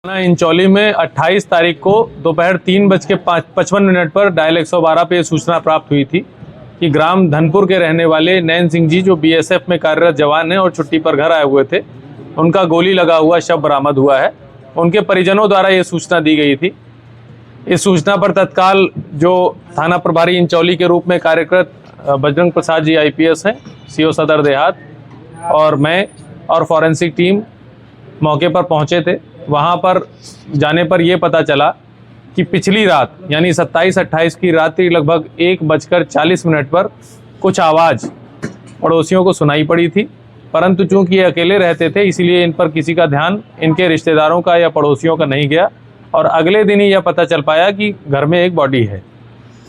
थाना इंचौली में 28 तारीख को दोपहर 3:55 पर डायल 112 पे सूचना प्राप्त हुई थी कि ग्राम धनपुर के रहने वाले नैन सिंह जी जो बीएसएफ में कार्यरत जवान हैं और छुट्टी पर घर आए हुए थे, उनका गोली लगा हुआ शव बरामद हुआ है। उनके परिजनों द्वारा ये सूचना दी गई थी। इस सूचना पर तत्काल जो थाना प्रभारी इंचौली के रूप में कार्यरत बजरंग प्रसाद जी IPS हैं, CO सदर देहात, और मैं और फॉरेंसिक टीम मौके पर पहुंचे थे। वहां पर जाने पर यह पता चला कि पिछली रात यानी 27-28 की रात्रि लगभग 1:40 पर कुछ आवाज़ पड़ोसियों को सुनाई पड़ी थी, परंतु चूंकि ये अकेले रहते थे इसीलिए इन पर किसी का ध्यान इनके रिश्तेदारों का या पड़ोसियों का नहीं गया और अगले दिन ही यह पता चल पाया कि घर में एक बॉडी है।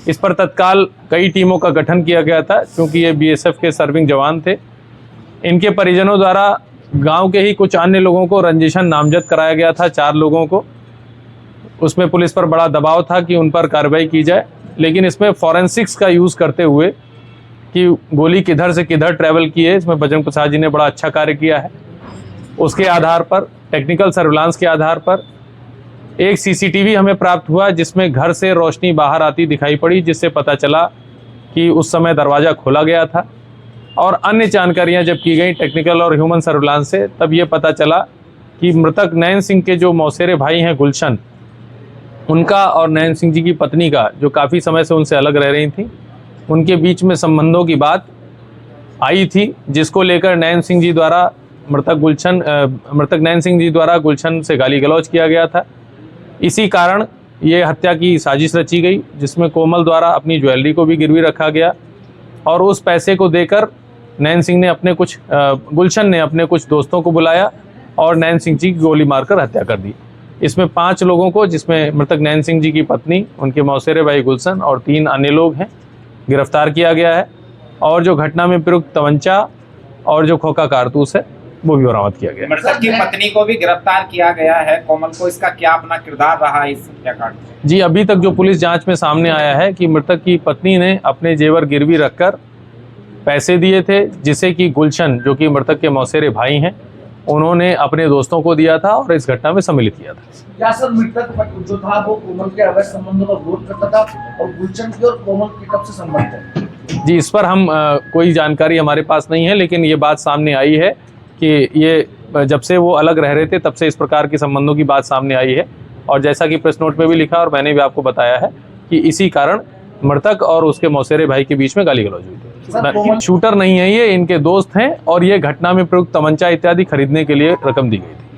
इस पर तत्काल कई टीमों का गठन किया गया था, क्योंकि ये BSF के सर्विंग जवान थे। इनके परिजनों द्वारा गांव के ही कुछ अन्य लोगों को रंजिशन नामजद कराया गया था, 4 लोगों को। उसमें पुलिस पर बड़ा दबाव था कि उन पर कार्रवाई की जाए, लेकिन इसमें फॉरेंसिक्स का यूज़ करते हुए कि गोली किधर से किधर ट्रैवल की है, इसमें बजरंग प्रसाद जी ने बड़ा अच्छा कार्य किया है। उसके आधार पर, टेक्निकल सर्विलांस के आधार पर एक CCTV हमें प्राप्त हुआ जिसमें घर से रोशनी बाहर आती दिखाई पड़ी, जिससे पता चला कि उस समय दरवाज़ा खोला गया था। और अन्य जानकारियां जब की गई टेक्निकल और ह्यूमन सर्विलांस से, तब ये पता चला कि मृतक नैन सिंह के जो मौसेरे भाई हैं गुलशन, उनका और नैन सिंह जी की पत्नी का, जो काफ़ी समय से उनसे अलग रह रही थी, उनके बीच में संबंधों की बात आई थी, जिसको लेकर नैन सिंह जी द्वारा मृतक नैन सिंह जी द्वारा गुलशन से गाली गलौज किया गया था। इसी कारण ये हत्या की साजिश रची गई, जिसमें कोमल द्वारा अपनी ज्वेलरी को भी गिरवी रखा गया और उस पैसे को देकर नैन सिंह ने गुलशन ने अपने कुछ दोस्तों को बुलाया और नैन सिंह जी की गोली मारकर हत्या कर दी। इसमें 5 लोगों को, जिसमें मृतक नैन सिंह जी की पत्नी, उनके मौसेरे भाई गुलशन और 3 अन्य लोग हैं, गिरफ्तार किया गया है। और जो घटना में प्रयुक्त तमंचा और जो खोखा कारतूस है वो भी बरामद किया गया है। मृतक की पत्नी को भी गिरफ्तार किया गया है, कोमल को। इसका क्या अपना किरदार रहा इस हत्याकांड में? जी, अभी तक जो पुलिस जांच में सामने आया है कि मृतक की पत्नी ने अपने जेवर गिरवी रखकर पैसे दिए थे, जिसे कि गुलशन, जो कि मृतक के मौसेरे भाई हैं, उन्होंने अपने दोस्तों को दिया था और इस घटना में सम्मिलित किया था। क्या सर मृतक जो था वो कोमल के अवैध संबंधों का विरोध करता था और गुलशन की और कोमल की कब से संबंध है? जी, इस पर हम कोई जानकारी हमारे पास नहीं है, लेकिन ये बात सामने आई है कि ये जब से वो अलग रह रहे थे तब से इस प्रकार के संबंधों की बात सामने आई है। और जैसा कि प्रेस नोट में भी लिखा और मैंने भी आपको बताया है कि इसी कारण मृतक और उसके मौसेरे भाई के बीच में गाली गलौज हुई थी। शूटर नहीं है ये, इनके दोस्त हैं और ये घटना में प्रयुक्त तमंचा इत्यादि खरीदने के लिए रकम दी गई थी।